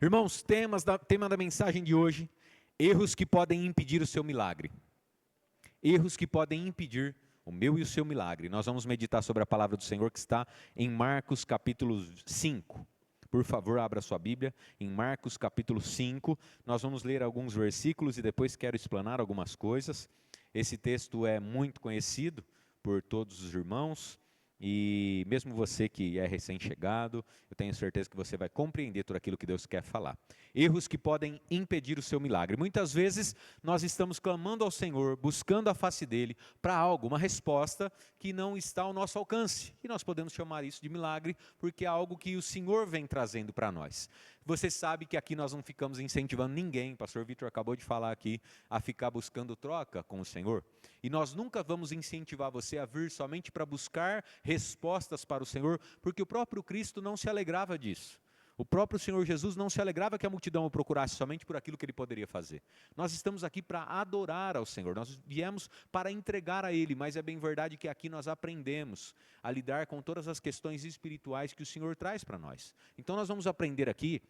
Irmãos, tema da mensagem de hoje: erros que podem impedir o seu milagre. Erros que podem impedir o meu e o seu milagre. Nós vamos meditar sobre a palavra do Senhor que está em Marcos capítulo 5. Por favor, abra sua Bíblia em Marcos capítulo 5. Nós vamos ler alguns versículos e depois quero explanar algumas coisas. Esse texto é muito conhecido por todos os irmãos. E mesmo você que é recém-chegado, eu tenho certeza que você vai compreender tudo aquilo que Deus quer falar. Erros que podem impedir o seu milagre. Muitas vezes nós estamos clamando ao Senhor, buscando a face dEle para algo, uma resposta que não está ao nosso alcance. E nós podemos chamar isso de milagre porque é algo que o Senhor vem trazendo para nós. Você sabe que aqui nós não ficamos incentivando ninguém, pastor Vitor acabou de falar aqui, a ficar buscando troca com o Senhor. E nós nunca vamos incentivar você a vir somente para buscar respostas para o Senhor, porque o próprio Cristo não se alegrava disso. O próprio Senhor Jesus não se alegrava que a multidão o procurasse somente por aquilo que ele poderia fazer. Nós estamos aqui para adorar ao Senhor, nós viemos para entregar a Ele, mas é bem verdade que aqui nós aprendemos a lidar com todas as questões espirituais que o Senhor traz para nós. Então nós vamos aprender aqui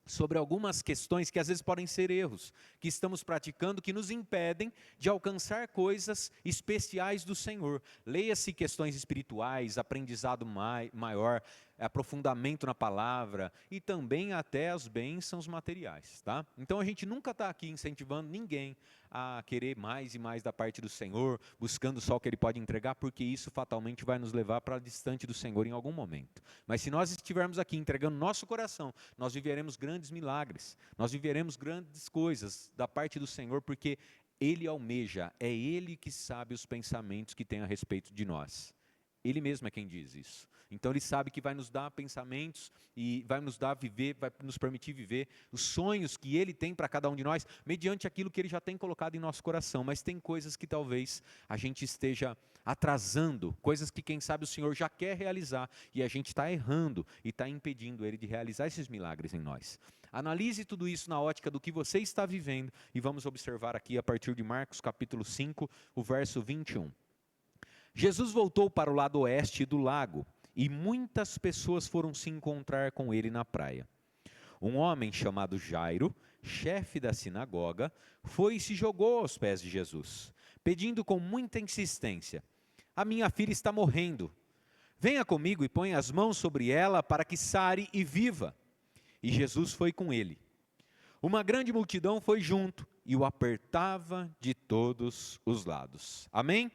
sobre algumas questões que às vezes podem ser erros que estamos praticando, que nos impedem de alcançar coisas especiais do Senhor. Leia-se questões espirituais, aprendizado maior, aprofundamento na palavra e também até as bênçãos materiais, tá? Então a gente nunca está aqui incentivando ninguém a querer mais e mais da parte do Senhor, buscando só o que Ele pode entregar, porque isso fatalmente vai nos levar para distante do Senhor em algum momento. Mas se nós estivermos aqui entregando nosso coração, nós viveremos grandes milagres, nós viveremos grandes coisas da parte do Senhor, porque Ele almeja, é Ele que sabe os pensamentos que tem a respeito de nós. Ele mesmo é quem diz isso. Então Ele sabe que vai nos dar pensamentos e vai nos dar viver, vai nos permitir viver os sonhos que Ele tem para cada um de nós, mediante aquilo que Ele já tem colocado em nosso coração. Mas tem coisas que talvez a gente esteja atrasando, coisas que quem sabe o Senhor já quer realizar e a gente está errando e está impedindo Ele de realizar esses milagres em nós. Analise tudo isso na ótica do que você está vivendo e vamos observar aqui a partir de Marcos capítulo 5, o verso 21. Jesus voltou para o lado oeste do lago e muitas pessoas foram se encontrar com ele na praia. Um homem chamado Jairo, chefe da sinagoga, foi e se jogou aos pés de Jesus, pedindo com muita insistência: "A minha filha está morrendo. Venha comigo e ponha as mãos sobre ela para que sare e viva." E Jesus foi com ele. Uma grande multidão foi junto e o apertava de todos os lados. Amém?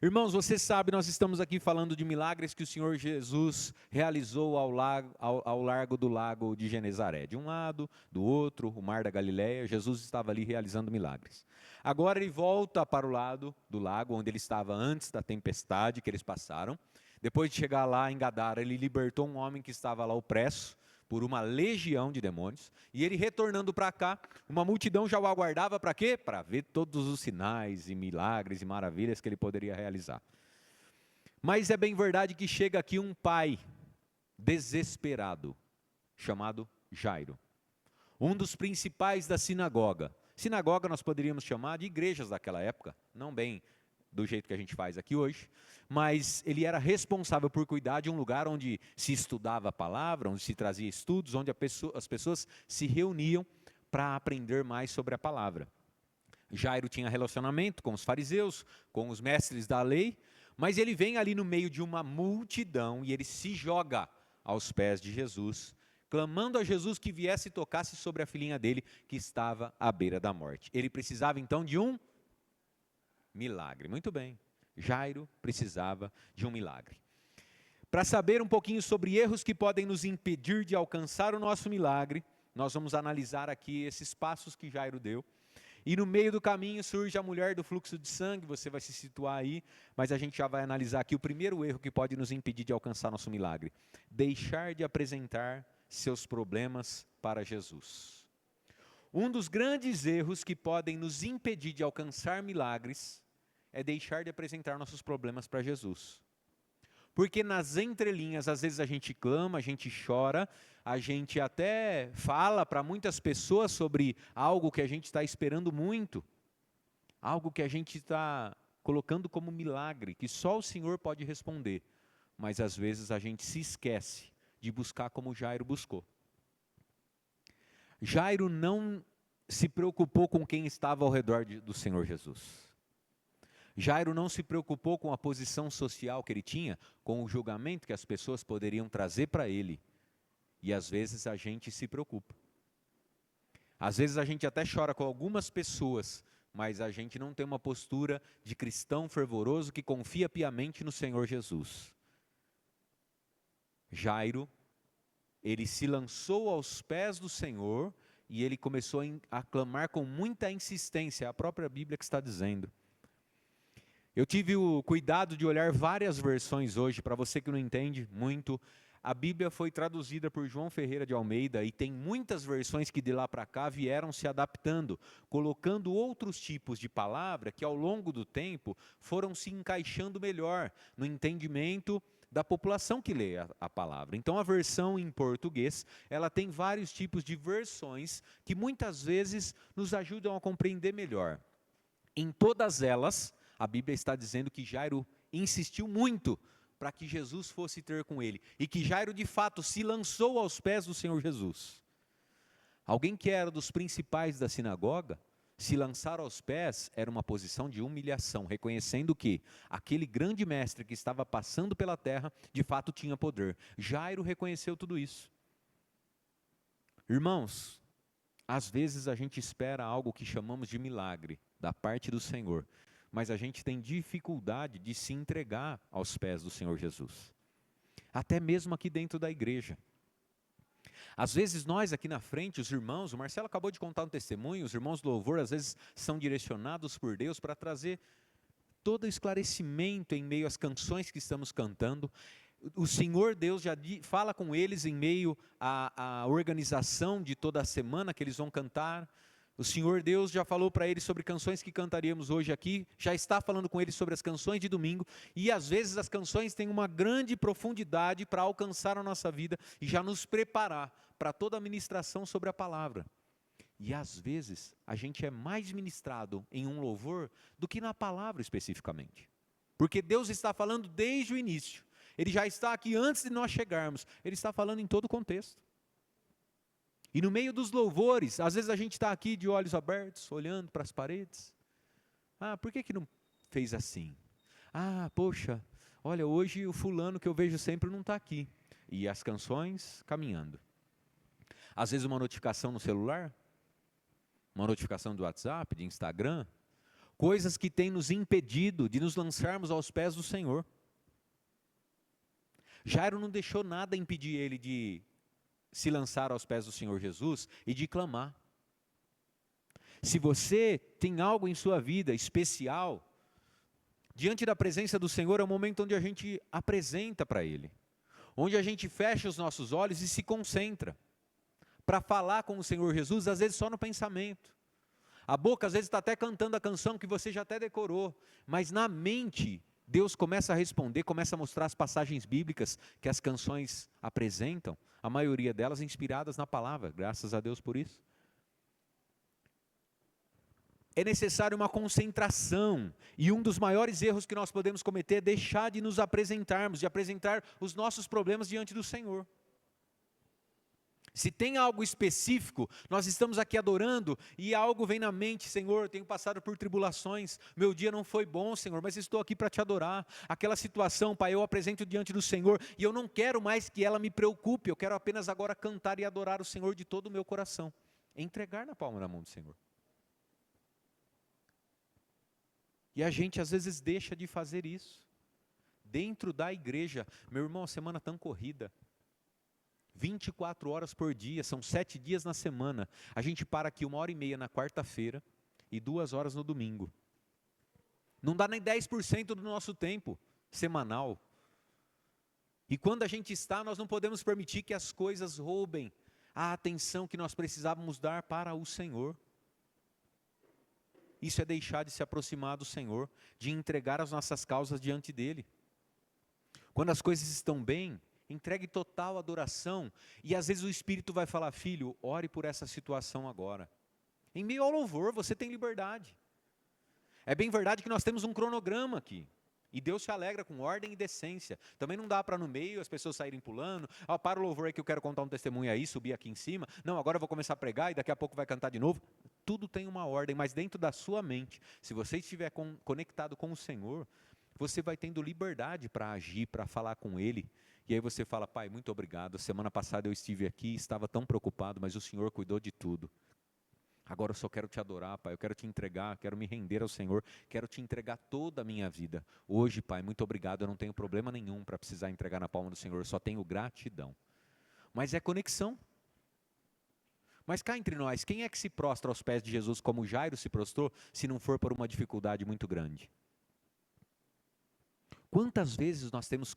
Irmãos, você sabe, nós estamos aqui falando de milagres que o Senhor Jesus realizou ao largo do lago de Genezaré. De um lado, do outro, o mar da Galileia, Jesus estava ali realizando milagres. Agora ele volta para o lado do lago, onde ele estava antes da tempestade que eles passaram. Depois de chegar lá em Gadara, ele libertou um homem que estava lá opresso por uma legião de demônios, e ele retornando para cá, uma multidão já o aguardava para quê? Para ver todos os sinais e milagres e maravilhas que ele poderia realizar. Mas é bem verdade que chega aqui um pai desesperado, chamado Jairo, um dos principais da sinagoga. Sinagoga nós poderíamos chamar de igrejas daquela época, não bem do jeito que a gente faz aqui hoje, mas ele era responsável por cuidar de um lugar onde se estudava a palavra, onde se trazia estudos, onde as pessoas se reuniam para aprender mais sobre a palavra. Jairo tinha relacionamento com os fariseus, com os mestres da lei, mas ele vem ali no meio de uma multidão e ele se joga aos pés de Jesus, clamando a Jesus que viesse e tocasse sobre a filhinha dele, que estava à beira da morte. Ele precisava então de um milagre. Muito bem, Jairo precisava de um milagre. Para saber um pouquinho sobre erros que podem nos impedir de alcançar o nosso milagre, nós vamos analisar aqui esses passos que Jairo deu. E no meio do caminho surge a mulher do fluxo de sangue, você vai se situar aí, mas a gente já vai analisar aqui o primeiro erro que pode nos impedir de alcançar nosso milagre: deixar de apresentar seus problemas para Jesus. Um dos grandes erros que podem nos impedir de alcançar milagres é deixar de apresentar nossos problemas para Jesus. Porque nas entrelinhas, às vezes a gente clama, a gente chora, a gente até fala para muitas pessoas sobre algo que a gente está esperando muito, algo que a gente está colocando como milagre, que só o Senhor pode responder. Mas às vezes a gente se esquece de buscar como Jairo buscou. Jairo não se preocupou com quem estava ao redor do Senhor Jesus. Jairo não se preocupou com a posição social que ele tinha, com o julgamento que as pessoas poderiam trazer para ele. E às vezes a gente se preocupa. Às vezes a gente até chora com algumas pessoas, mas a gente não tem uma postura de cristão fervoroso que confia piamente no Senhor Jesus. Jairo, ele se lançou aos pés do Senhor e ele começou a clamar com muita insistência, a própria Bíblia que está dizendo. Eu tive o cuidado de olhar várias versões hoje, para você que não entende muito. A Bíblia foi traduzida por João Ferreira de Almeida e tem muitas versões que de lá para cá vieram se adaptando, colocando outros tipos de palavra que ao longo do tempo foram se encaixando melhor no entendimento da população que lê a palavra. Então a versão em português, ela tem vários tipos de versões que muitas vezes nos ajudam a compreender melhor. Em todas elas, a Bíblia está dizendo que Jairo insistiu muito para que Jesus fosse ter com ele, e que Jairo de fato se lançou aos pés do Senhor Jesus. Alguém que era dos principais da sinagoga, se lançar aos pés era uma posição de humilhação, reconhecendo que aquele grande mestre que estava passando pela terra, de fato tinha poder. Jairo reconheceu tudo isso. Irmãos, às vezes a gente espera algo que chamamos de milagre, da parte do Senhor, mas a gente tem dificuldade de se entregar aos pés do Senhor Jesus. Até mesmo aqui dentro da igreja. Às vezes nós aqui na frente, os irmãos, o Marcelo acabou de contar um testemunho, os irmãos do louvor às vezes são direcionados por Deus para trazer todo o esclarecimento em meio às canções que estamos cantando. O Senhor Deus já fala com eles em meio à organização de toda a semana que eles vão cantar. O Senhor Deus já falou para eles sobre canções que cantaríamos hoje aqui, já está falando com eles sobre as canções de domingo, e às vezes as canções têm uma grande profundidade para alcançar a nossa vida e já nos preparar para toda a ministração sobre a palavra. E às vezes a gente é mais ministrado em um louvor do que na palavra especificamente, porque Deus está falando desde o início, Ele já está aqui antes de nós chegarmos, Ele está falando em todo o contexto. E no meio dos louvores, às vezes a gente está aqui de olhos abertos, olhando para as paredes. Ah, por que não fez assim? Ah, poxa, olha, hoje o fulano que eu vejo sempre não está aqui. E as canções caminhando. Às vezes uma notificação no celular, uma notificação do WhatsApp, de Instagram, coisas que têm nos impedido de nos lançarmos aos pés do Senhor. Jairo não deixou nada impedir ele de se lançar aos pés do Senhor Jesus e de clamar. Se você tem algo em sua vida especial, diante da presença do Senhor é o momento onde a gente apresenta para Ele, onde a gente fecha os nossos olhos e se concentra, para falar com o Senhor Jesus, às vezes só no pensamento. A boca às vezes está até cantando a canção que você já até decorou, mas na mente Deus começa a responder, começa a mostrar as passagens bíblicas que as canções apresentam, a maioria delas inspiradas na palavra, graças a Deus por isso. É necessário uma concentração, e um dos maiores erros que nós podemos cometer é deixar de nos apresentarmos, de apresentar os nossos problemas diante do Senhor. Se tem algo específico, nós estamos aqui adorando e algo vem na mente, Senhor, tenho passado por tribulações, meu dia não foi bom, Senhor, mas estou aqui para te adorar. Aquela situação, Pai, eu apresento diante do Senhor e eu não quero mais que ela me preocupe, eu quero apenas agora cantar e adorar o Senhor de todo o meu coração. Entregar na palma da mão do Senhor. E a gente às vezes deixa de fazer isso. Dentro da igreja, meu irmão, a semana tão corrida. 24 horas por dia, são 7 dias na semana. A gente para aqui 1h30 na quarta-feira e 2 horas no domingo. Não dá nem 10% do nosso tempo semanal. E quando a gente está, nós não podemos permitir que as coisas roubem a atenção que nós precisávamos dar para o Senhor. Isso é deixar de se aproximar do Senhor, de entregar as nossas causas diante dEle. Quando as coisas estão bem, entregue total adoração, e às vezes o Espírito vai falar, filho, ore por essa situação agora. Em meio ao louvor, você tem liberdade. É bem verdade que nós temos um cronograma aqui. E Deus se alegra com ordem e decência. Também não dá para no meio as pessoas saírem pulando. Para o louvor aí que eu quero contar um testemunho aí, subir aqui em cima. Não, agora eu vou começar a pregar e daqui a pouco vai cantar de novo. Tudo tem uma ordem, mas dentro da sua mente, se você estiver conectado com o Senhor, você vai tendo liberdade para agir, para falar com Ele. E aí você fala, Pai, muito obrigado. Semana passada eu estive aqui, estava tão preocupado, mas o Senhor cuidou de tudo. Agora eu só quero te adorar, Pai, eu quero te entregar, quero me render ao Senhor, quero te entregar toda a minha vida. Hoje, Pai, muito obrigado, eu não tenho problema nenhum para precisar entregar na palma do Senhor, eu só tenho gratidão. Mas é conexão. Mas cá entre nós, quem é que se prostra aos pés de Jesus como Jairo se prostrou, se não for por uma dificuldade muito grande? Quantas vezes nós temos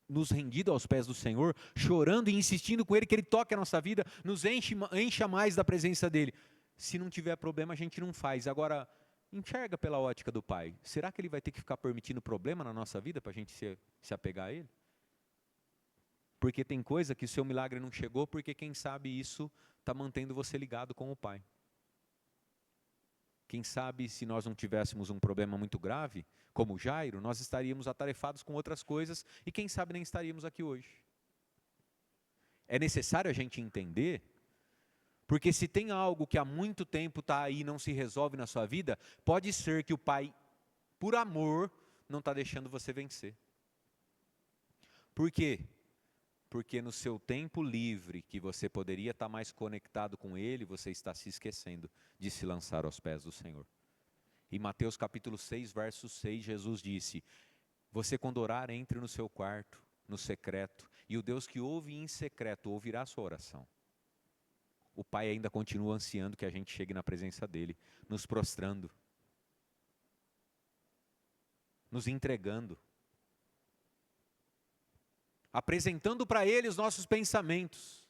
nos rendido aos pés do Senhor, chorando e insistindo com Ele que Ele toque a nossa vida, nos encha mais da presença dEle. Se não tiver problema, a gente não faz. Agora, enxerga pela ótica do Pai. Será que Ele vai ter que ficar permitindo problema na nossa vida para a gente se apegar a Ele? Porque tem coisa que o seu milagre não chegou, porque quem sabe isso está mantendo você ligado com o Pai. Quem sabe se nós não tivéssemos um problema muito grave, como Jairo, nós estaríamos atarefados com outras coisas e quem sabe nem estaríamos aqui hoje. É necessário a gente entender, porque se tem algo que há muito tempo está aí e não se resolve na sua vida, pode ser que o Pai, por amor, não está deixando você vencer. Por quê? Porque no seu tempo livre, que você poderia estar mais conectado com Ele, você está se esquecendo de se lançar aos pés do Senhor. Em Mateus capítulo 6, verso 6, Jesus disse, você quando orar, entre no seu quarto, no secreto, e o Deus que ouve em secreto ouvirá a sua oração. O Pai ainda continua ansiando que a gente chegue na presença dEle, nos prostrando, nos entregando, apresentando para Ele os nossos pensamentos.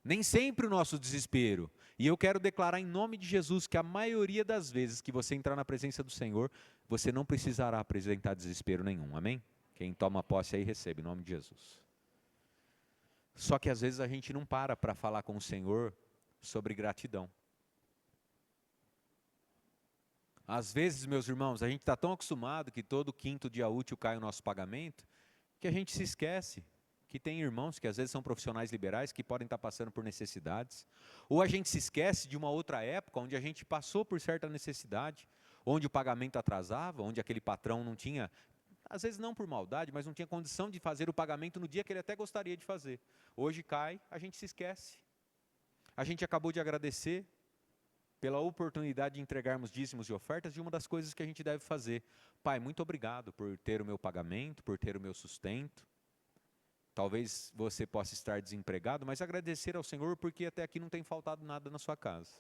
Nem sempre o nosso desespero. E eu quero declarar em nome de Jesus que a maioria das vezes que você entrar na presença do Senhor, você não precisará apresentar desespero nenhum, amém? Quem toma posse aí recebe, em nome de Jesus. Só que às vezes a gente não para falar com o Senhor sobre gratidão. Às vezes, meus irmãos, a gente está tão acostumado que todo quinto dia útil cai o nosso pagamento, que a gente se esquece que tem irmãos que às vezes são profissionais liberais que podem estar passando por necessidades, ou a gente se esquece de uma outra época onde a gente passou por certa necessidade, onde o pagamento atrasava, onde aquele patrão não tinha, às vezes não por maldade, mas não tinha condição de fazer o pagamento no dia que ele até gostaria de fazer. Hoje cai, a gente se esquece. A gente acabou de agradecer pela oportunidade de entregarmos dízimos e ofertas, e uma das coisas que a gente deve fazer. Pai, muito obrigado por ter o meu pagamento, por ter o meu sustento. Talvez você possa estar desempregado, mas agradecer ao Senhor porque até aqui não tem faltado nada na sua casa.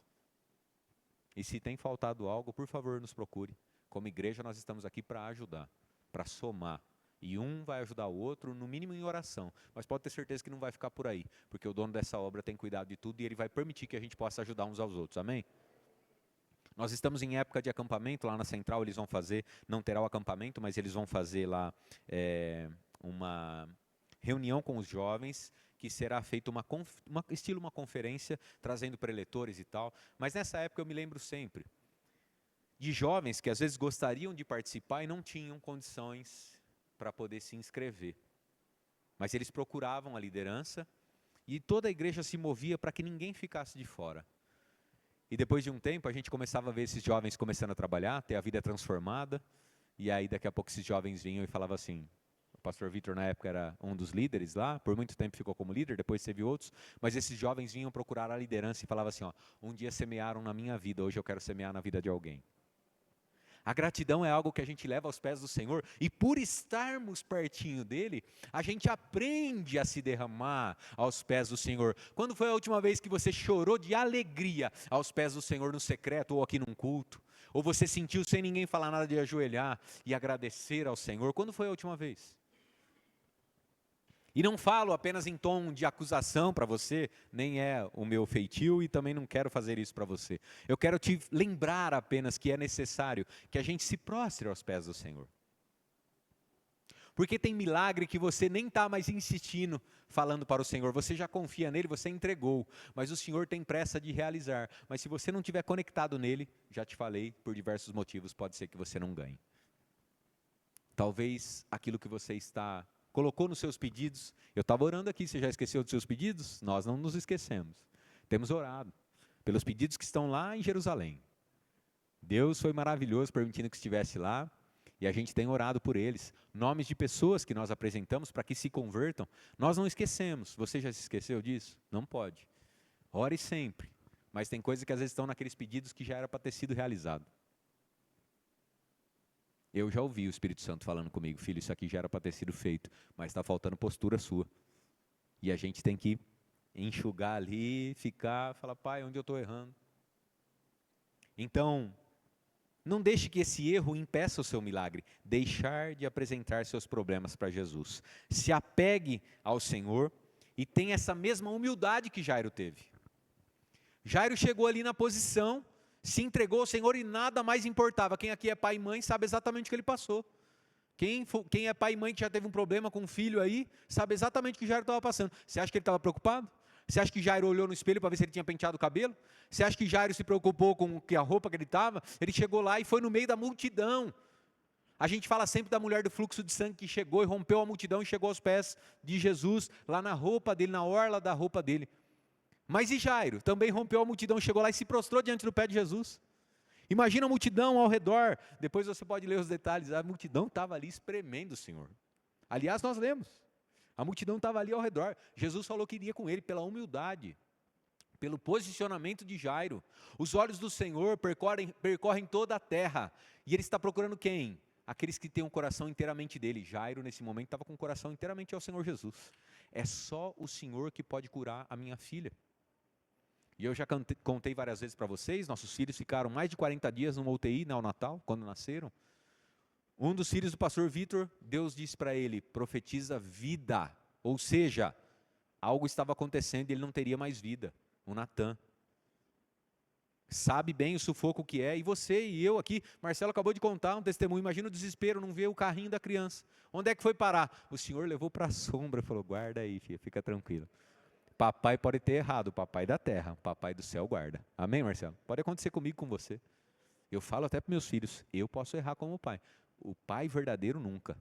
E se tem faltado algo, por favor, nos procure. Como igreja, nós estamos aqui para ajudar, para somar. E um vai ajudar o outro, no mínimo em oração. Mas pode ter certeza que não vai ficar por aí, porque o dono dessa obra tem cuidado de tudo e ele vai permitir que a gente possa ajudar uns aos outros. Amém? Nós estamos em época de acampamento, lá na Central eles vão fazer, não terá o acampamento, mas eles vão fazer lá uma reunião com os jovens, que será feita estilo uma conferência, trazendo preletores e tal. Mas nessa época eu me lembro sempre de jovens que às vezes gostariam de participar e não tinham condições para poder se inscrever. Mas eles procuravam a liderança e toda a igreja se movia para que ninguém ficasse de fora. E depois de um tempo a gente começava a ver esses jovens começando a trabalhar, ter a vida transformada, e aí daqui a pouco esses jovens vinham e falavam assim, o pastor Vitor na época era um dos líderes lá, por muito tempo ficou como líder, depois teve outros, mas esses jovens vinham procurar a liderança e falavam assim, um dia semearam na minha vida, hoje eu quero semear na vida de alguém. A gratidão é algo que a gente leva aos pés do Senhor, e por estarmos pertinho dEle, a gente aprende a se derramar aos pés do Senhor. Quando foi a última vez que você chorou de alegria aos pés do Senhor no secreto ou aqui num culto? Ou você sentiu sem ninguém falar nada de ajoelhar e agradecer ao Senhor? Quando foi a última vez? E não falo apenas em tom de acusação para você, nem é o meu feitio e também não quero fazer isso para você. Eu quero te lembrar apenas que é necessário que a gente se prostre aos pés do Senhor. Porque tem milagre que você nem está mais insistindo, falando para o Senhor. Você já confia nele, você entregou, mas o Senhor tem pressa de realizar. Mas se você não estiver conectado nele, já te falei, por diversos motivos, pode ser que você não ganhe. Talvez aquilo que você colocou nos seus pedidos. Eu estava orando aqui, você já esqueceu dos seus pedidos? Nós não nos esquecemos. Temos orado pelos pedidos que estão lá em Jerusalém. Deus foi maravilhoso permitindo que estivesse lá, e a gente tem orado por eles. Nomes de pessoas que nós apresentamos para que se convertam, nós não esquecemos. Você já se esqueceu disso? Não pode. Ore sempre, mas tem coisas que às vezes estão naqueles pedidos que já era para ter sido realizado. Eu já ouvi o Espírito Santo falando comigo: filho, isso aqui já era para ter sido feito, mas está faltando postura sua. E a gente tem que enxugar ali, falar: pai, onde eu estou errando? Então, não deixe que esse erro impeça o seu milagre. Deixar de apresentar seus problemas para Jesus. Se apegue ao Senhor e tenha essa mesma humildade que Jairo teve. Jairo chegou ali na posição, se entregou ao Senhor e nada mais importava. Quem aqui é pai e mãe sabe exatamente o que ele passou. Quem é pai e mãe que já teve um problema com um filho aí, sabe exatamente o que Jairo estava passando. Você acha que ele estava preocupado? Você acha que Jairo olhou no espelho para ver se ele tinha penteado o cabelo? Você acha que Jairo se preocupou com a roupa que ele estava? Ele chegou lá e foi no meio da multidão. A gente fala sempre da mulher do fluxo de sangue que chegou e rompeu a multidão e chegou aos pés de Jesus, lá na roupa dele, na orla da roupa dele. Mas e Jairo? Também rompeu a multidão, chegou lá e se prostrou diante do pé de Jesus. Imagina a multidão ao redor. Depois você pode ler os detalhes. A multidão estava ali espremendo o Senhor. Aliás, nós lemos. A multidão estava ali ao redor. Jesus falou que iria com ele pela humildade, pelo posicionamento de Jairo. Os olhos do Senhor percorrem toda a terra. E ele está procurando quem? Aqueles que têm um coração inteiramente dele. Jairo, nesse momento, estava com o coração inteiramente ao Senhor Jesus. É só o Senhor que pode curar a minha filha. E eu já contei várias vezes para vocês, nossos filhos ficaram mais de 40 dias numa UTI neonatal, quando nasceram. Um dos filhos do pastor Vitor, Deus disse para ele: profetiza vida. Ou seja, algo estava acontecendo e ele não teria mais vida. O Natan. Sabe bem o sufoco que é. E você e eu aqui, Marcelo acabou de contar um testemunho. Imagina o desespero, não ver o carrinho da criança. Onde é que foi parar? O Senhor levou para a sombra e falou: guarda aí, filha, fica tranquilo. Papai pode ter errado, o papai da terra, o papai do céu guarda. Amém, Marcelo? Pode acontecer comigo, com você. Eu falo até para meus filhos: eu posso errar como pai. O pai verdadeiro nunca.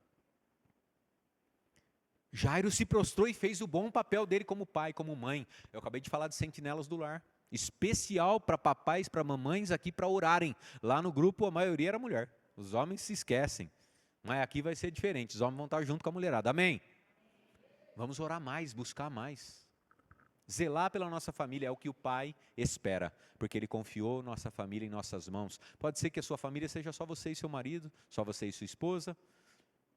Jairo se prostrou e fez o bom papel dele como pai, como mãe. Eu acabei de falar de sentinelas do lar. Especial para papais, para mamães aqui para orarem. Lá no grupo a maioria era mulher. Os homens se esquecem. Mas aqui vai ser diferente. Os homens vão estar junto com a mulherada. Amém? Vamos orar mais, buscar mais. Zelar pela nossa família é o que o pai espera, porque ele confiou nossa família em nossas mãos. Pode ser que a sua família seja só você e seu marido, só você e sua esposa.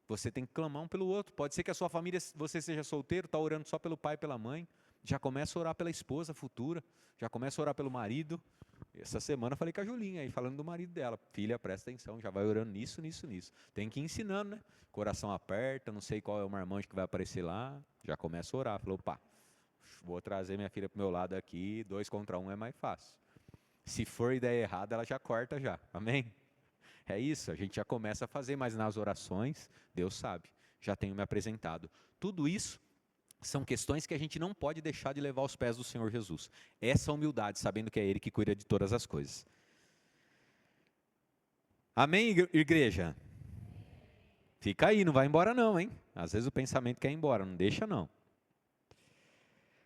Você tem que clamar um pelo outro. Pode ser que a sua família, você seja solteiro, está orando só pelo pai e pela mãe. Já começa a orar pela esposa futura, já começa a orar pelo marido. Essa semana eu falei com a Julinha aí, falando do marido dela: filha, presta atenção, já vai orando nisso. Tem que ir ensinando, né? Coração aperta, não sei qual é o marmanjo que vai aparecer lá. Já começa a orar. Falou: opa, vou trazer minha filha para o meu lado aqui, 2 contra 1 é mais fácil. Se for ideia errada, ela já corta já. Amém? É isso, a gente já começa a fazer, mas nas orações, Deus sabe, já tenho me apresentado. Tudo isso são questões que a gente não pode deixar de levar aos pés do Senhor Jesus. Essa humildade, sabendo que é Ele que cuida de todas as coisas. Amém, igreja? Fica aí, não vai embora não, hein? Às vezes o pensamento quer ir embora, não deixa não.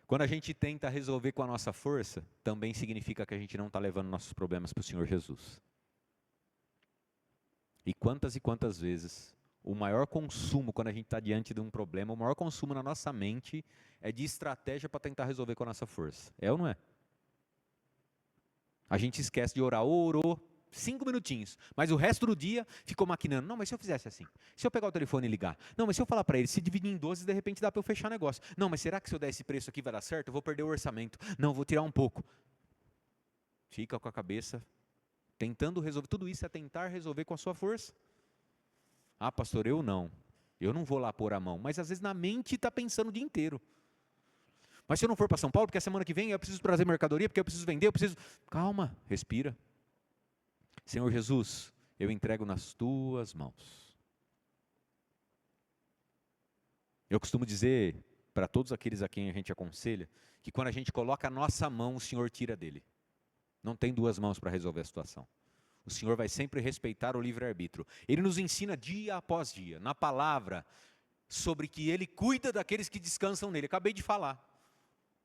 Quando a gente tenta resolver com a nossa força, também significa que a gente não está levando nossos problemas para o Senhor Jesus. E quantas vezes o maior consumo, quando a gente está diante de um problema, o maior consumo na nossa mente é de estratégia para tentar resolver com a nossa força. É ou não é? A gente esquece de orar. Orou 5 minutinhos, mas o resto do dia ficou maquinando. Não, mas se eu fizesse assim? Se eu pegar o telefone e ligar? Não, mas se eu falar para ele, se dividir em 12, de repente dá para eu fechar o negócio. Não, mas será que se eu der esse preço aqui vai dar certo? Eu vou perder o orçamento. Não, vou tirar um pouco. Fica com a cabeça tentando resolver. Tudo isso é tentar resolver com a sua força. Ah, pastor, eu não vou lá pôr a mão. Mas às vezes na mente está pensando o dia inteiro. Mas se eu não for para São Paulo, porque a semana que vem eu preciso trazer mercadoria, porque eu preciso vender, Calma, respira. Senhor Jesus, eu entrego nas tuas mãos. Eu costumo dizer para todos aqueles a quem a gente aconselha, que quando a gente coloca a nossa mão, o Senhor tira dele. Não tem 2 mãos para resolver a situação. O Senhor vai sempre respeitar o livre-arbítrio. Ele nos ensina dia após dia, na palavra, sobre que Ele cuida daqueles que descansam nele. Acabei de falar.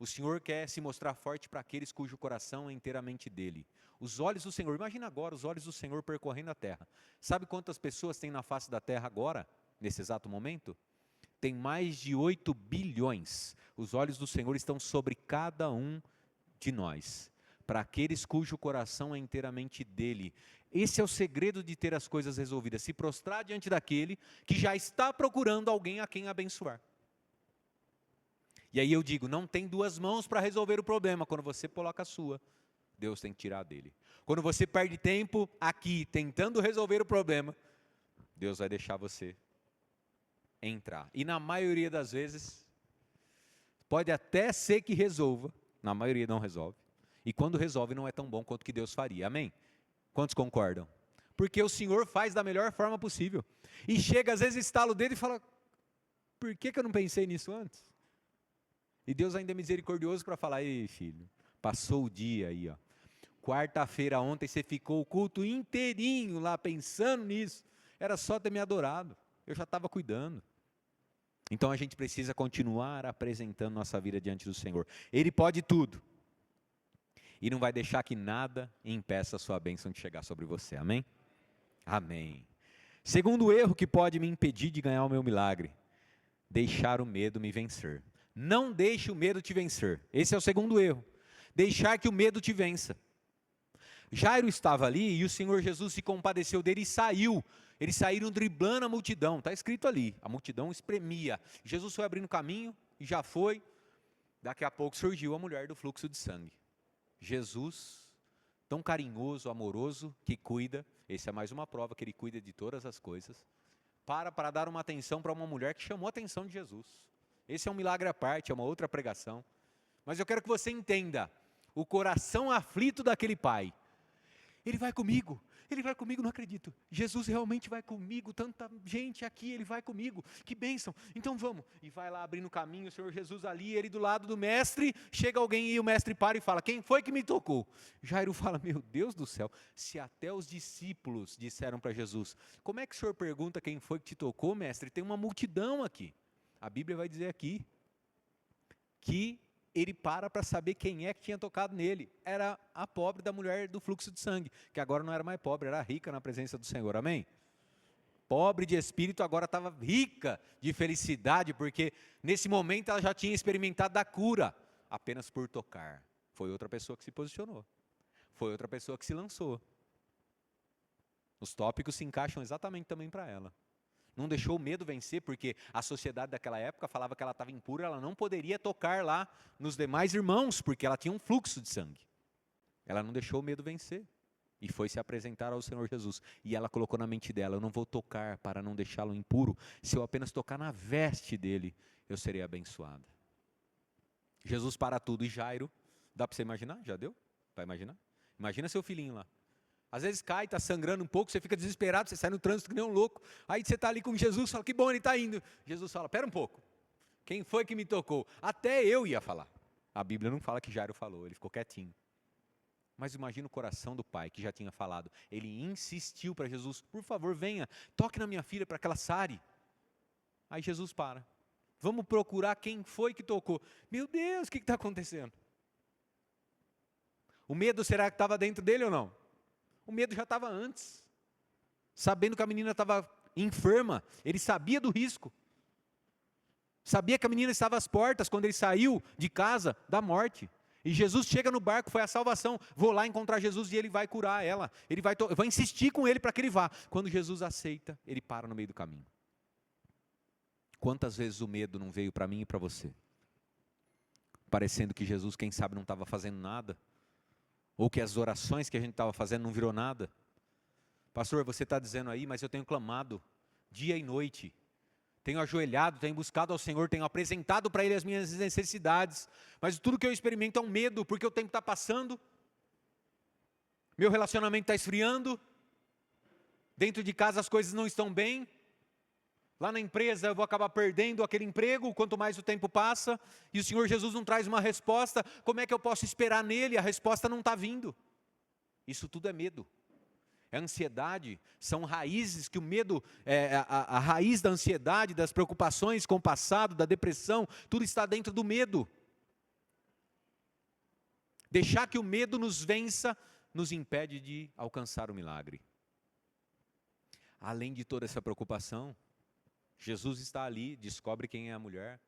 O Senhor quer se mostrar forte para aqueles cujo coração é inteiramente dele. Os olhos do Senhor, imagina agora os olhos do Senhor percorrendo a terra. Sabe quantas pessoas tem na face da terra agora, nesse exato momento? Tem mais de 8 bilhões. Os olhos do Senhor estão sobre cada um de nós, para aqueles cujo coração é inteiramente dele. Esse é o segredo de ter as coisas resolvidas, se prostrar diante daquele que já está procurando alguém a quem abençoar. E aí eu digo, não tem duas mãos para resolver o problema. Quando você coloca a sua, Deus tem que tirar dele. Quando você perde tempo aqui, tentando resolver o problema, Deus vai deixar você entrar. E na maioria das vezes, pode até ser que resolva, na maioria não resolve. E quando resolve, não é tão bom quanto que Deus faria. Amém? Quantos concordam? Porque o Senhor faz da melhor forma possível. E chega, às vezes, estala o dedo e fala, por que eu não pensei nisso antes? E Deus ainda é misericordioso para falar, ei filho, passou o dia aí, ó. Quarta-feira ontem você ficou o culto inteirinho lá pensando nisso. Era só ter me adorado. Eu já estava cuidando. Então a gente precisa continuar apresentando nossa vida diante do Senhor. Ele pode tudo. E não vai deixar que nada impeça a sua bênção de chegar sobre você. Amém? Amém. Segundo erro que pode me impedir de ganhar o meu milagre. Deixar o medo me vencer. Não deixe o medo te vencer. Esse é o segundo erro. Deixar que o medo te vença. Jairo estava ali e o Senhor Jesus se compadeceu dele e saiu. Eles saíram driblando a multidão. Está escrito ali. A multidão espremia. Jesus foi abrindo caminho e já foi. Daqui a pouco surgiu a mulher do fluxo de sangue. Jesus, tão carinhoso, amoroso, que cuida. Essa é mais uma prova que ele cuida de todas as coisas. Para dar uma atenção para uma mulher que chamou a atenção de Jesus. Esse é um milagre à parte, é uma outra pregação. Mas eu quero que você entenda o coração aflito daquele pai. Ele vai comigo, não acredito. Jesus realmente vai comigo, tanta gente aqui, ele vai comigo, que bênção. Então vamos. E vai lá abrindo o caminho, o Senhor Jesus ali, ele do lado do mestre, chega alguém e o mestre para e fala, quem foi que me tocou? Jairo fala, meu Deus do céu, se até os discípulos disseram para Jesus, como é que o Senhor pergunta quem foi que te tocou, mestre? Tem uma multidão aqui. A Bíblia vai dizer aqui, que ele para saber quem é que tinha tocado nele. Era a pobre da mulher do fluxo de sangue, que agora não era mais pobre, era rica na presença do Senhor, amém? Pobre de espírito, agora estava rica de felicidade, porque nesse momento ela já tinha experimentado a cura, apenas por tocar. Foi outra pessoa que se posicionou, foi outra pessoa que se lançou. Os tópicos se encaixam exatamente também para ela. Não deixou o medo vencer, porque a sociedade daquela época falava que ela estava impura, ela não poderia tocar lá nos demais irmãos, porque ela tinha um fluxo de sangue. Ela não deixou o medo vencer, e foi se apresentar ao Senhor Jesus. E ela colocou na mente dela, eu não vou tocar para não deixá-lo impuro, se eu apenas tocar na veste dele, eu serei abençoada. Jesus para tudo, e Jairo, dá para você imaginar? Já deu? Para imaginar? Imagina seu filhinho lá. Às vezes cai, está sangrando um pouco, você fica desesperado, você sai no trânsito que nem um louco. Aí você está ali com Jesus, fala, que bom, ele está indo. Jesus fala, espera um pouco, quem foi que me tocou? Até eu ia falar. A Bíblia não fala que Jairo falou, ele ficou quietinho. Mas imagina o coração do pai, que já tinha falado. Ele insistiu para Jesus, por favor, venha, toque na minha filha para que ela sare. Aí Jesus para. Vamos procurar quem foi que tocou. Meu Deus, o que está acontecendo? O medo será que estava dentro dele ou não? O medo já estava antes, sabendo que a menina estava enferma, ele sabia do risco, sabia que a menina estava às portas, quando ele saiu de casa, da morte, e Jesus chega no barco, foi a salvação, vou lá encontrar Jesus e ele vai curar ela, ele vai insistir com ele para que ele vá, quando Jesus aceita, ele para no meio do caminho. Quantas vezes o medo não veio para mim e para você? Parecendo que Jesus, quem sabe, não estava fazendo nada, ou que as orações que a gente estava fazendo não virou nada. Pastor, você está dizendo aí, mas eu tenho clamado dia e noite, tenho ajoelhado, tenho buscado ao Senhor, tenho apresentado para Ele as minhas necessidades, mas tudo que eu experimento é um medo, porque o tempo está passando, meu relacionamento está esfriando, dentro de casa as coisas não estão bem, lá na empresa eu vou acabar perdendo aquele emprego, quanto mais o tempo passa, e o Senhor Jesus não traz uma resposta, como é que eu posso esperar nele? A resposta não está vindo. Isso tudo é medo. É a ansiedade, são raízes que o medo, a raiz da ansiedade, das preocupações com o passado, da depressão, tudo está dentro do medo. Deixar que o medo nos vença, nos impede de alcançar o milagre. Além de toda essa preocupação, Jesus está ali, descobre quem é a mulher,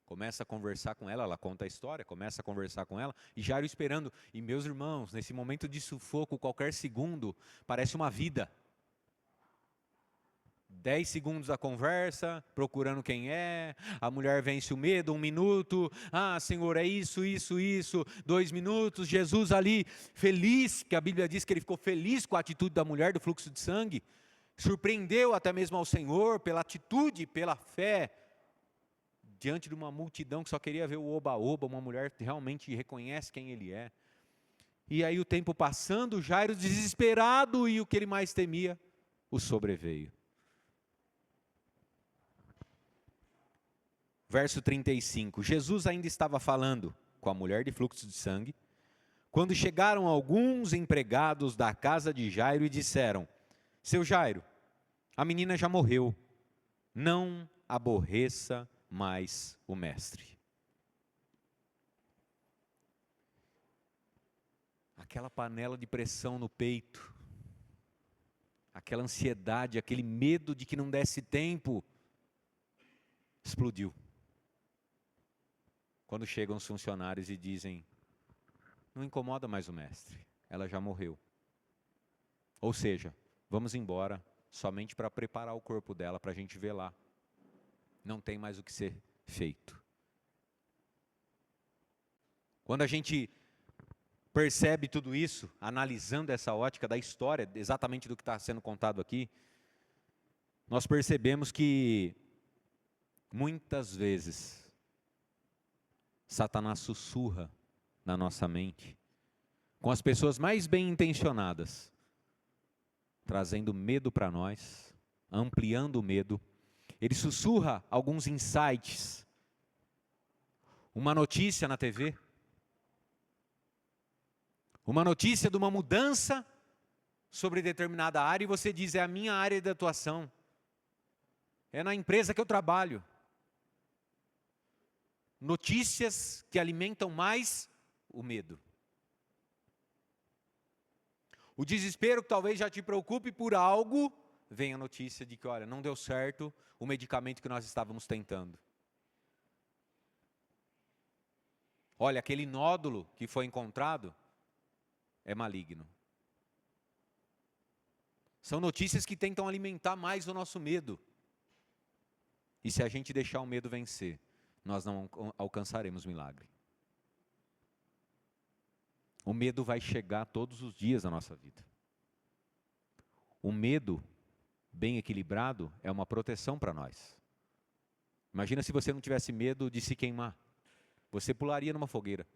começa a conversar com ela, ela conta a história, começa a conversar com ela, e Jairo esperando. E meus irmãos, nesse momento de sufoco, qualquer segundo parece uma vida. 10 segundos a conversa, procurando quem é, a mulher vence o medo, 1 minuto, Senhor, é isso, 2 minutos, Jesus ali, feliz, que a Bíblia diz que ele ficou feliz com a atitude da mulher do fluxo de sangue, surpreendeu até mesmo ao Senhor, pela atitude, pela fé, diante de uma multidão que só queria ver o oba-oba, uma mulher que realmente reconhece quem ele é. E aí o tempo passando, Jairo desesperado, e o que ele mais temia, o sobreveio. Verso 35, Jesus ainda estava falando com a mulher de fluxo de sangue, quando chegaram alguns empregados da casa de Jairo e disseram: seu Jairo, a menina já morreu, não aborreça mais o mestre. Aquela panela de pressão no peito, aquela ansiedade, aquele medo de que não desse tempo, explodiu. Quando chegam os funcionários e dizem: não incomoda mais o mestre, ela já morreu. Ou seja, vamos embora, somente para preparar o corpo dela, para a gente ver lá. Não tem mais o que ser feito. Quando a gente percebe tudo isso, analisando essa ótica da história, exatamente do que está sendo contado aqui, nós percebemos que, muitas vezes, Satanás sussurra na nossa mente, com as pessoas mais bem intencionadas, trazendo medo para nós, ampliando o medo. Ele sussurra alguns insights, uma notícia na TV, uma notícia de uma mudança sobre determinada área, e você diz: é a minha área de atuação, é na empresa que eu trabalho. Notícias que alimentam mais o medo. O desespero que talvez já te preocupe por algo, vem a notícia de que, olha, não deu certo o medicamento que nós estávamos tentando. Olha, aquele nódulo que foi encontrado é maligno. São notícias que tentam alimentar mais o nosso medo. E se a gente deixar o medo vencer, nós não alcançaremos milagre. O medo vai chegar todos os dias na nossa vida. O medo bem equilibrado é uma proteção para nós. Imagina se você não tivesse medo de se queimar. Você pularia numa fogueira.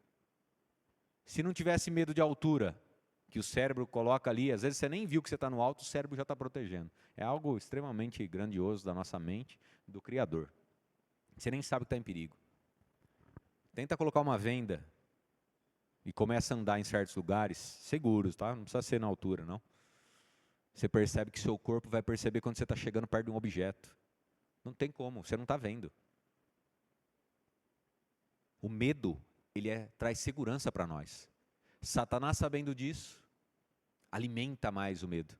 Se não tivesse medo de altura, que o cérebro coloca ali, às vezes você nem viu que você está no alto, o cérebro já está protegendo. É algo extremamente grandioso da nossa mente, do Criador. Você nem sabe que está em perigo. Tenta colocar uma venda e começa a andar em certos lugares seguros, tá? Não precisa ser na altura, não. Você percebe que seu corpo vai perceber quando você está chegando perto de um objeto. Não tem como, você não está vendo. O medo, traz segurança para nós. Satanás, sabendo disso, alimenta mais o medo,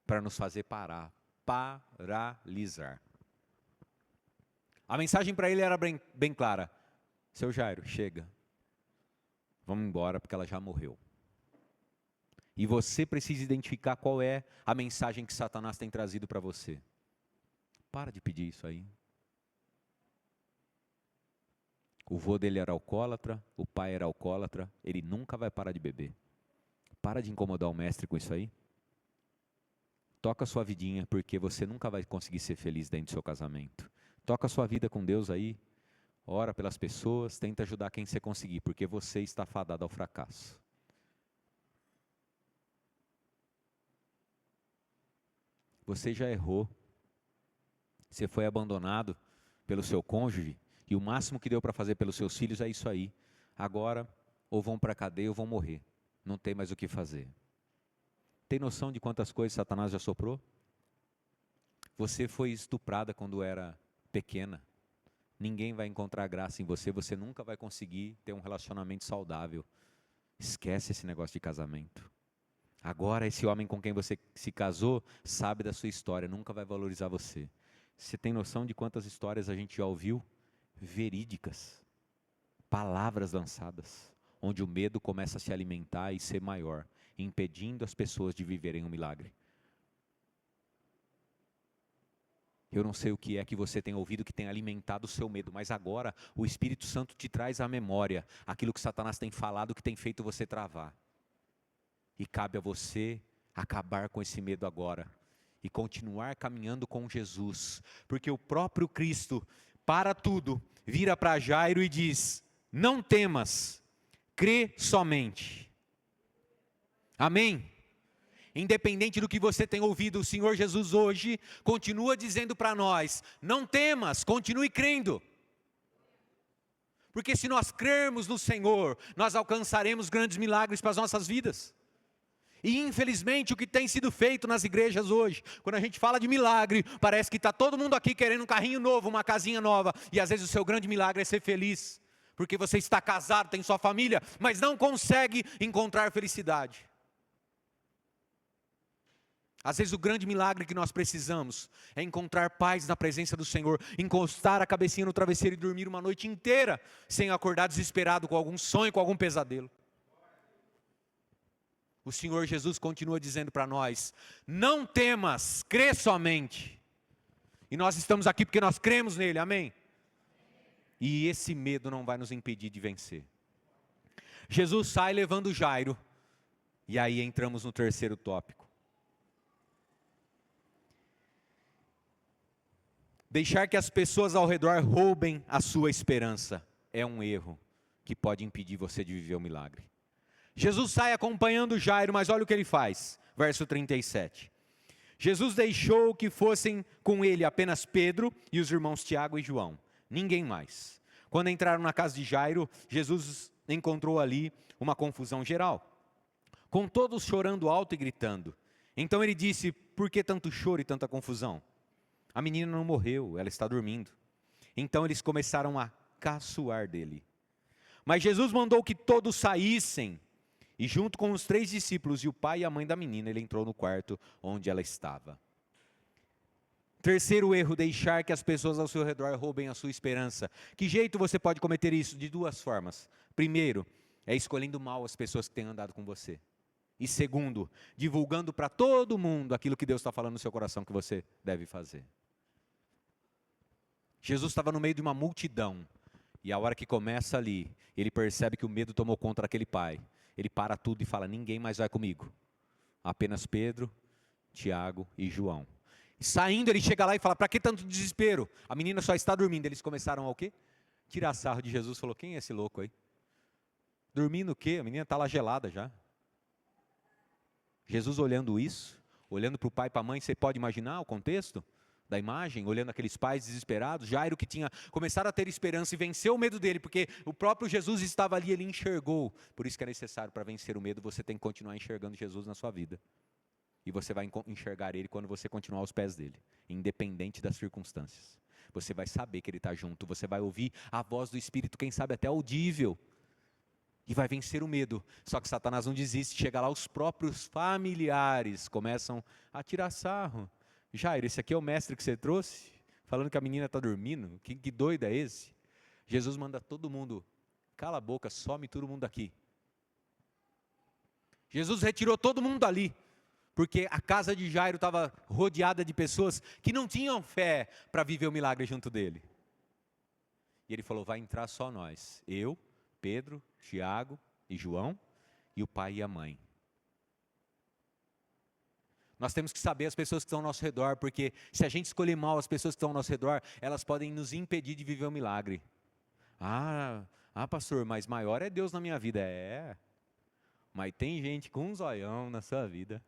para nos fazer parar, paralisar. A mensagem para ele era bem clara: seu Jairo, chega, vamos embora porque ela já morreu. E você precisa identificar qual é a mensagem que Satanás tem trazido para você. Para de pedir isso aí. O vô dele era alcoólatra, o pai era alcoólatra, ele nunca vai parar de beber. Para de incomodar o mestre com isso aí. Toca a sua vidinha, porque você nunca vai conseguir ser feliz dentro do seu casamento. Toca a sua vida com Deus aí, ora pelas pessoas, tenta ajudar quem você conseguir, porque você está fadado ao fracasso. Você já errou, você foi abandonado pelo seu cônjuge, e o máximo que deu para fazer pelos seus filhos é isso aí. Agora, ou vão para a cadeia ou vão morrer. Não tem mais o que fazer. Tem noção de quantas coisas Satanás já soprou? Você foi estuprada quando era pequena. Ninguém vai encontrar graça em você, você nunca vai conseguir ter um relacionamento saudável. Esquece esse negócio de casamento. Agora esse homem com quem você se casou sabe da sua história, nunca vai valorizar você. Você tem noção de quantas histórias a gente já ouviu? Verídicas. Palavras lançadas, onde o medo começa a se alimentar e ser maior, impedindo as pessoas de viverem um milagre. Eu não sei o que é que você tem ouvido que tem alimentado o seu medo, mas agora o Espírito Santo te traz à memória aquilo que Satanás tem falado que tem feito você travar. E cabe a você acabar com esse medo agora e continuar caminhando com Jesus, porque o próprio Cristo, para tudo, vira para Jairo e diz: não temas, crê somente. Amém? Independente do que você tem ouvido, o Senhor Jesus hoje continua dizendo para nós: não temas, continue crendo. Porque se nós crermos no Senhor, nós alcançaremos grandes milagres para as nossas vidas. E infelizmente o que tem sido feito nas igrejas hoje, quando a gente fala de milagre, parece que está todo mundo aqui querendo um carrinho novo, uma casinha nova, e às vezes o seu grande milagre é ser feliz, porque você está casado, tem sua família, mas não consegue encontrar felicidade. Às vezes o grande milagre que nós precisamos é encontrar paz na presença do Senhor, encostar a cabecinha no travesseiro e dormir uma noite inteira, sem acordar desesperado com algum sonho, com algum pesadelo. O Senhor Jesus continua dizendo para nós: não temas, crê somente. E nós estamos aqui porque nós cremos nele, amém? E esse medo não vai nos impedir de vencer. Jesus sai levando Jairo, e aí entramos no terceiro tópico. Deixar que as pessoas ao redor roubem a sua esperança é um erro que pode impedir você de viver o milagre. Jesus sai acompanhando Jairo, mas olha o que ele faz, verso 37. Jesus deixou que fossem com ele apenas Pedro e os irmãos Tiago e João, ninguém mais. Quando entraram na casa de Jairo, Jesus encontrou ali uma confusão geral, com todos chorando alto e gritando. Então ele disse: por que tanto choro e tanta confusão? A menina não morreu, ela está dormindo. Então eles começaram a caçoar dele. Mas Jesus mandou que todos saíssem, e junto com os 3 discípulos e o pai e a mãe da menina, ele entrou no quarto onde ela estava. Terceiro erro, deixar que as pessoas ao seu redor roubem a sua esperança. Que jeito você pode cometer isso? De 2 formas. Primeiro, é escolhendo mal as pessoas que têm andado com você. E segundo, divulgando para todo mundo aquilo que Deus está falando no seu coração que você deve fazer. Jesus estava no meio de uma multidão, e a hora que começa ali, ele percebe que o medo tomou conta daquele pai. Ele para tudo e fala: ninguém mais vai comigo, apenas Pedro, Tiago e João. E saindo ele chega lá e fala: para que tanto desespero? A menina só está dormindo. Eles começaram ao quê? Tirar sarro de Jesus. Falou: quem é esse louco aí? Dormindo o quê? A menina está lá gelada já. Jesus olhando isso, olhando para o pai e para a mãe, você pode imaginar o contexto da imagem, olhando aqueles pais desesperados, Jairo que tinha começado a ter esperança e venceu o medo dele, porque o próprio Jesus estava ali, ele enxergou. Por isso que é necessário, para vencer o medo, você tem que continuar enxergando Jesus na sua vida. E você vai enxergar ele quando você continuar aos pés dele, independente das circunstâncias. Você vai saber que ele está junto, você vai ouvir a voz do Espírito, quem sabe até audível, e vai vencer o medo. Só que Satanás não desiste, chega lá, os próprios familiares começam a tirar sarro. Jairo, esse aqui é o mestre que você trouxe, falando que a menina está dormindo, que doido é esse? Jesus manda todo mundo, cala a boca, some todo mundo daqui. Jesus retirou todo mundo dali, porque a casa de Jairo estava rodeada de pessoas que não tinham fé para viver o milagre junto dele. E ele falou: vai entrar só nós, eu, Pedro, Tiago e João, e o pai e a mãe. Nós temos que saber as pessoas que estão ao nosso redor, porque se a gente escolher mal as pessoas que estão ao nosso redor, elas podem nos impedir de viver o milagre. Pastor, mas maior é Deus na minha vida. Mas tem gente com um zoião na sua vida.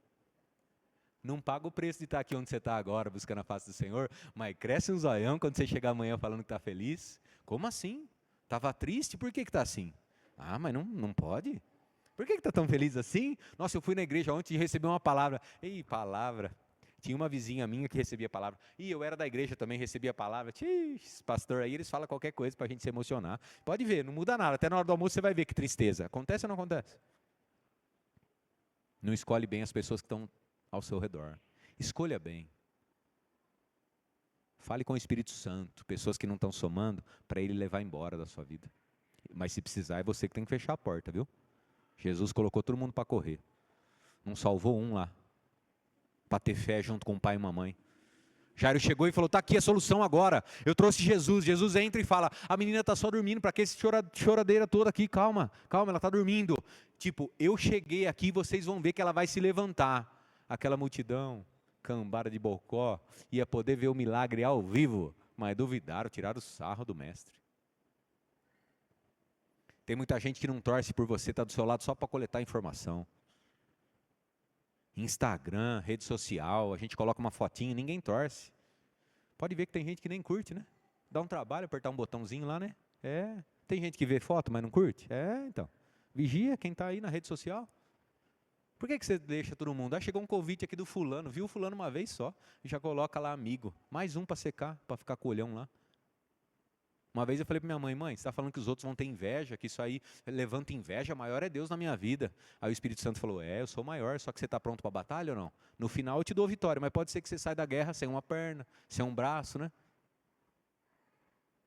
Não paga o preço de estar aqui onde você está agora, buscando a face do Senhor, mas cresce um zoião quando você chegar amanhã falando que está feliz. Como assim? Estava triste? Por que está assim? Mas não pode. Por que está tão feliz assim? Nossa, eu fui na igreja ontem e recebi uma palavra. Ei, palavra. Tinha uma vizinha minha que recebia palavra. E eu era da igreja também, recebia palavra. Esse pastor aí, eles falam qualquer coisa para a gente se emocionar. Pode ver, não muda nada. Até na hora do almoço você vai ver que tristeza. Acontece ou não acontece? Não escolhe bem as pessoas que estão ao seu redor. Escolha bem. Fale com o Espírito Santo, pessoas que não estão somando, para ele levar embora da sua vida. Mas se precisar, é você que tem que fechar a porta, viu? Jesus colocou todo mundo para correr. Não salvou um lá, para ter fé junto com o pai e mamãe. Jairo chegou e falou, está aqui a solução agora. Eu trouxe Jesus. Jesus entra e fala, a menina está só dormindo, para que essa choradeira toda aqui? Calma, calma, ela está dormindo. Tipo, eu cheguei aqui, vocês vão ver que ela vai se levantar. Aquela multidão, cambada de bocó, ia poder ver o milagre ao vivo, mas duvidaram, tiraram o sarro do mestre. Tem muita gente que não torce por você, está do seu lado só para coletar informação. Instagram, rede social, a gente coloca uma fotinha, ninguém torce. Pode ver que tem gente que nem curte, né? Dá um trabalho apertar um botãozinho lá, né? Tem gente que vê foto, mas não curte? Então. Vigia quem está aí na rede social. Por que você deixa todo mundo? Chegou um convite aqui do fulano, viu o fulano uma vez só, e já coloca lá amigo. Mais um para secar, para ficar com o olhão lá. Uma vez eu falei para minha mãe, você está falando que os outros vão ter inveja, que isso aí levanta inveja, maior é Deus na minha vida. Aí o Espírito Santo falou, eu sou maior, só que você está pronto para a batalha ou não? No final eu te dou vitória, mas pode ser que você saia da guerra sem uma perna, sem um braço, né?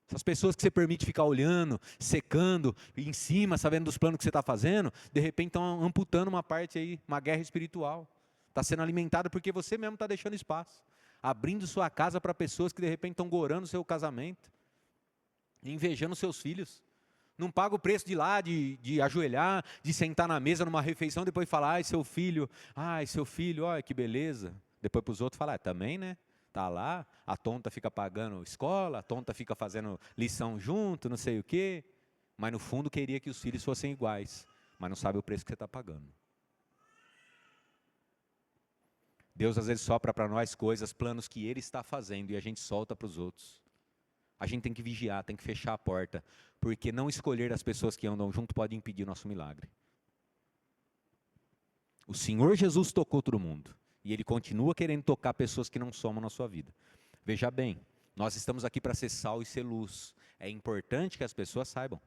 Essas pessoas que você permite ficar olhando, secando, em cima, sabendo dos planos que você está fazendo, de repente estão amputando uma parte aí, uma guerra espiritual. Está sendo alimentada porque você mesmo está deixando espaço. Abrindo sua casa para pessoas que de repente estão gorando o seu casamento. Invejando seus filhos. Não paga o preço de ir lá, de ajoelhar, de sentar na mesa numa refeição, depois falar, seu filho, olha que beleza. Depois para os outros falar, também, né? Tá lá, a tonta fica pagando escola, a tonta fica fazendo lição junto, não sei o quê. Mas no fundo queria que os filhos fossem iguais, mas não sabe o preço que você está pagando. Deus às vezes sopra para nós coisas, planos que Ele está fazendo e a gente solta para os outros. A gente tem que vigiar, tem que fechar a porta, porque não escolher as pessoas que andam junto pode impedir nosso milagre. O Senhor Jesus tocou todo mundo, e Ele continua querendo tocar pessoas que não somam na sua vida. Veja bem, nós estamos aqui para ser sal e ser luz. É importante que as pessoas saibam.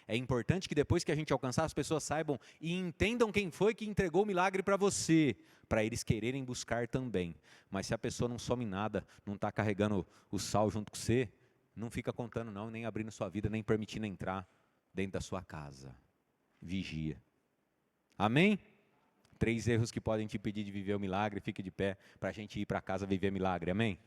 É importante que depois que a gente alcançar, as pessoas saibam e entendam quem foi que entregou o milagre para você, para eles quererem buscar também. Mas se a pessoa não some nada, não está carregando o sal junto com você, não fica contando não, nem abrindo sua vida, nem permitindo entrar dentro da sua casa. Vigia. Amém? 3 erros que podem te impedir de viver o milagre. Fique de pé para a gente ir para casa viver milagre. Amém?